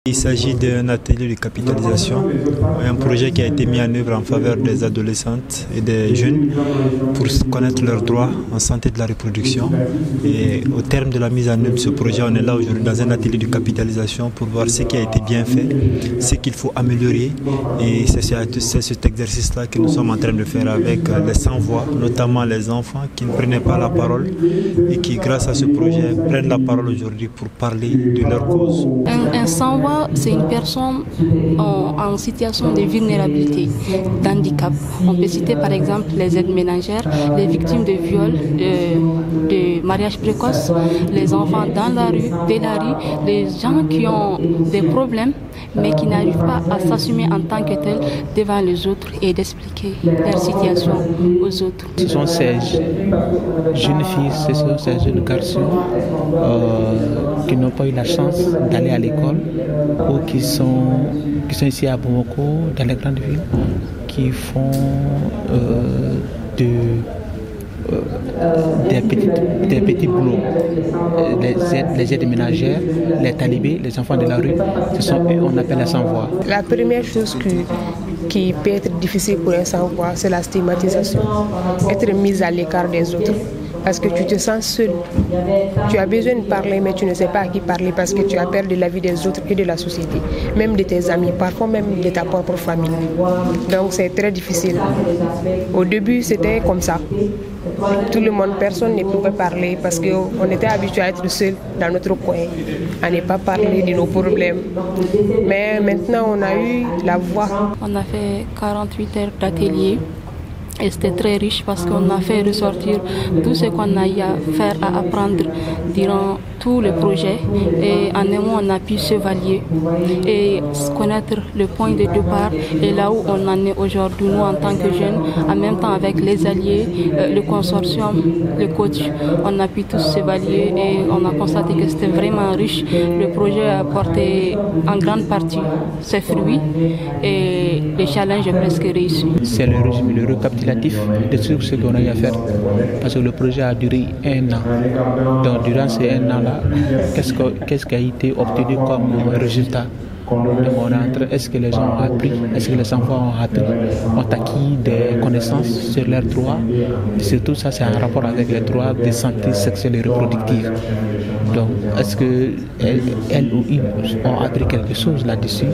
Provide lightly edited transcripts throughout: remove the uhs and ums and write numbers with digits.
Il s'agit d'un atelier de capitalisation, un projet qui a été mis en œuvre en faveur des adolescentes et des jeunes pour connaître leurs droits en santé de la reproduction. Et au terme de la mise en œuvre de ce projet, on est là aujourd'hui dans un atelier de capitalisation pour voir ce qui a été bien fait, ce qu'il faut améliorer. Et c'est cet exercice-là que nous sommes en train de faire avec les sans-voix, notamment les enfants qui ne prenaient pas la parole et qui, grâce à ce projet, prennent la parole aujourd'hui pour parler de leur cause. Un sans-voix, c'est une personne en situation de vulnérabilité, d'handicap. On peut citer par exemple les aides ménagères, les victimes de viol, de mariage précoce, les enfants dans la rue, de la rue, les gens qui ont des problèmes mais qui n'arrivent pas à s'assumer en tant que tels devant les autres et d'expliquer leur situation aux autres. Ce sont ces jeunes filles, ce sont ces jeunes garçons qui n'ont pas eu la chance d'aller à l'école ou qui sont ici à Bamako, dans les grandes villes, qui font des petits boulots, les aides ménagères, les talibés, les enfants de la rue, ce sont eux on appelle les sans-voix. La première chose qui peut être difficile pour un sans-voix, c'est la stigmatisation, être mise à l'écart des autres. Parce que tu te sens seul. Tu as besoin de parler, mais tu ne sais pas à qui parler parce que tu as peur de la vie des autres et de la société, même de tes amis, parfois même de ta propre famille. Donc c'est très difficile. Au début, c'était comme ça. Tout le monde, personne ne pouvait parler parce qu'on était habitué à être seul dans notre coin, à ne pas parler de nos problèmes. Mais maintenant, on a eu la voix. On a fait 48 heures d'atelier. Et c'était très riche parce qu'on a fait ressortir tout ce qu'on a eu à faire, à apprendre durant tout le projet. Et en un mois, on a pu s'évaluer et connaître le point de départ et là où on en est aujourd'hui, nous en tant que jeunes, en même temps avec les alliés, le consortium, le coach, on a pu tous s'évaluer et on a constaté que c'était vraiment riche. Le projet a porté en grande partie ses fruits et le challenge est presque réussi. C'est le résumé, le récapitulatif de tout ce qu'on a eu à faire parce que le projet a duré 1 an. Donc durant ces 1 an-là, qu'est-ce qui a été obtenu comme résultat? Est-ce que les gens ont appris? Est-ce que les enfants ont acquis des connaissances sur leurs droits? Et surtout ça, c'est en rapport avec les droits de santé sexuelle et reproductive. Donc, est-ce qu'elles ou ils ont appris quelque chose là-dessus?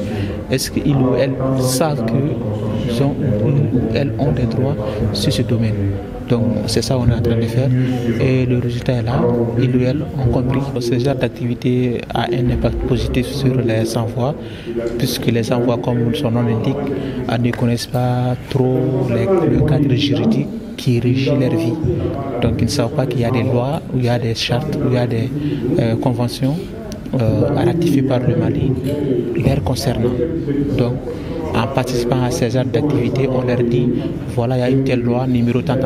Est-ce qu'ils ou elles savent qu'elles ont des droits sur ce domaine? Donc c'est ça qu'on est en train de faire et le résultat est là. Ils ou elles ont compris que ce genre d'activité a un impact positif sur les sans-voix puisque les sans-voix, comme son nom l'indique, ne connaissent pas trop le cadre juridique qui régit leur vie. Donc ils ne savent pas qu'il y a des lois, où il y a des chartes, où il y a des conventions ratifiées par le Mali les concernant. Donc en participant à ces genres d'activités, on leur dit voilà, il y a une telle loi numéro tant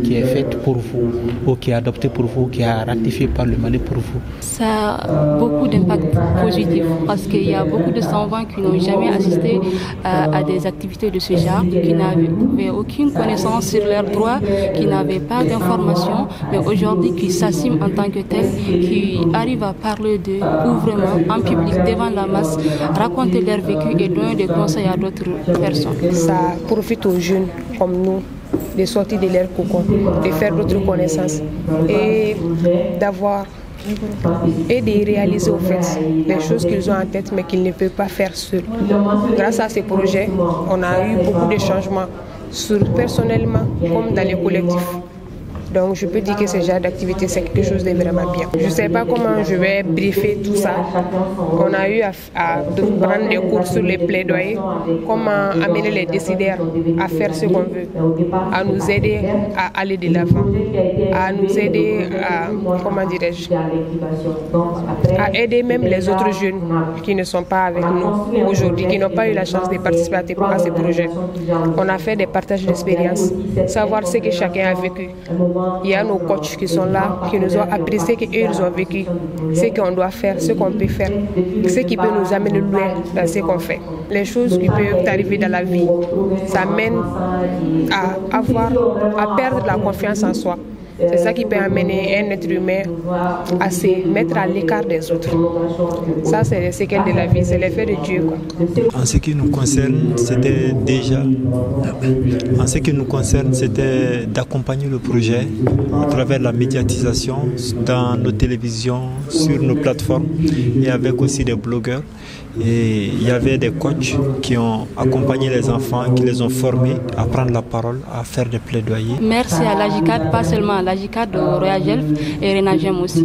qui est faite pour vous, ou qui est adoptée pour vous, qui est ratifiée par le Mali pour vous. Ça a beaucoup d'impact positif parce qu'il y a beaucoup de sans-voix qui n'ont jamais assisté à des activités de ce genre, qui n'avaient aucune connaissance sur leurs droits, qui n'avaient pas d'informations, mais aujourd'hui qui s'assument en tant que tels, qui arrivent à parler d'eux ouvertement, en public, devant la masse, raconter leur vécu et donner des conseils à d'autres personnes. Ça profite aux jeunes comme nous de sortir de leur cocon, de faire d'autres connaissances et d'avoir et de réaliser au fait les choses qu'ils ont en tête mais qu'ils ne peuvent pas faire seuls. Grâce à ces projets, on a eu beaucoup de changements personnellement comme dans les collectifs. Donc je peux dire que ce genre d'activité c'est quelque chose de vraiment bien. Je ne sais pas comment je vais briefer tout ça. On a eu à prendre des cours sur les plaidoyers, comment amener les décideurs à faire ce qu'on veut, à nous aider à aller de l'avant, à nous aider à, comment dirais-je, à aider même les autres jeunes qui ne sont pas avec nous aujourd'hui, qui n'ont pas eu la chance de participer à ces projets. On a fait des partages d'expériences, savoir ce que chacun a vécu. Il y a nos coachs qui sont là, qui nous ont appris ce qu'ils ont vécu, ce qu'on doit faire, ce qu'on peut faire, ce qui peut nous amener loin dans ce qu'on fait. Les choses qui peuvent arriver dans la vie, ça mène à perdre la confiance en soi. C'est ça qui peut amener un être humain à se mettre à l'écart des autres. Ça, c'est les séquelles de la vie, c'est l'effet de Dieu, quoi. En ce qui nous concerne, c'était d'accompagner le projet à travers la médiatisation dans nos télévisions, sur nos plateformes et avec aussi des blogueurs. Et il y avait des coachs qui ont accompagné les enfants, qui les ont formés à prendre la parole, à faire des plaidoyers. Merci à l'AJICAD, pas seulement à l'AJICAD, au Royal Gelf et Renagem aussi.